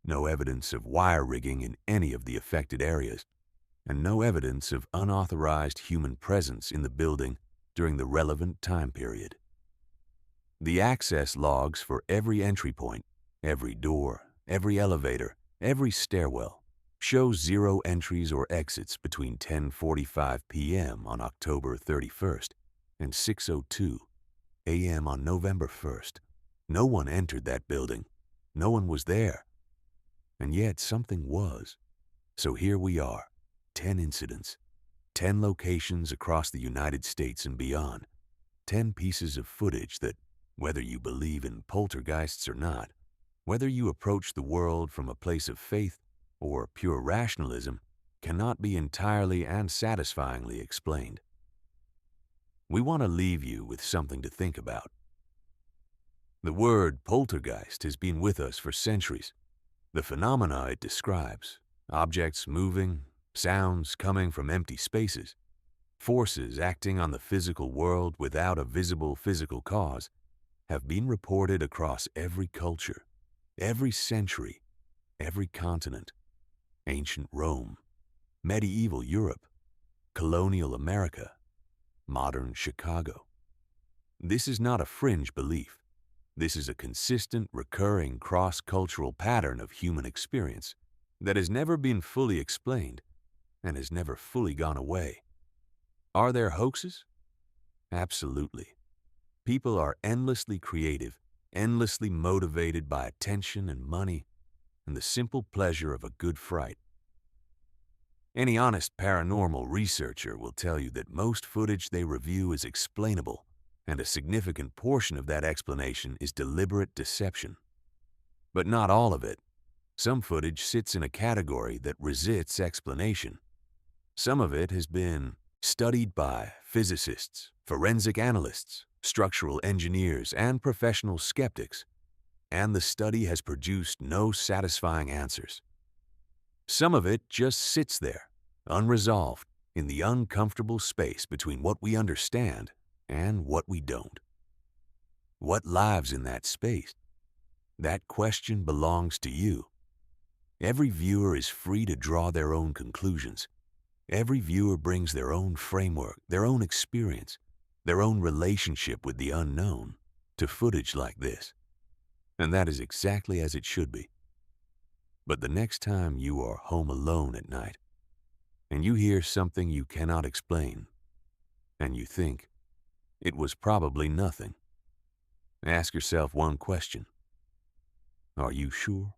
no evidence of wire rigging in any of the affected areas, and no evidence of unauthorized human presence in the building during the relevant time period. The access logs for every entry point, every door, every elevator, every stairwell show 0 entries or exits between 10:45 p.m. on October 31st and 6:02 a.m. on November 1st. No one entered that building. No one was there. And yet something was. So here we are, 10 incidents, 10 locations across the United States and beyond, 10 pieces of footage that, whether you believe in poltergeists or not, whether you approach the world from a place of faith or pure rationalism, cannot be entirely and satisfyingly explained. We want to leave you with something to think about. The word poltergeist has been with us for centuries. The phenomena it describes, objects moving, sounds coming from empty spaces, forces acting on the physical world without a visible physical cause, have been reported across every culture, every century, every continent, ancient Rome, medieval Europe, colonial America, modern Chicago. This is not a fringe belief. This is a consistent, recurring, cross-cultural pattern of human experience that has never been fully explained and has never fully gone away. Are there hoaxes? Absolutely. People are endlessly creative, endlessly motivated by attention and money and the simple pleasure of a good fright. Any honest paranormal researcher will tell you that most footage they review is explainable, and a significant portion of that explanation is deliberate deception. But not all of it. Some footage sits in a category that resists explanation. Some of it has been studied by physicists, forensic analysts, structural engineers, and professional skeptics, and the study has produced no satisfying answers. Some of it just sits there, unresolved, in the uncomfortable space between what we understand and what we don't. What lives in that space? That question belongs to you. Every viewer is free to draw their own conclusions. Every viewer brings their own framework, their own experience, their own relationship with the unknown to footage like this. And that is exactly as it should be. But the next time you are home alone at night, and you hear something you cannot explain, and you think, it was probably nothing, ask yourself one question. Are you sure?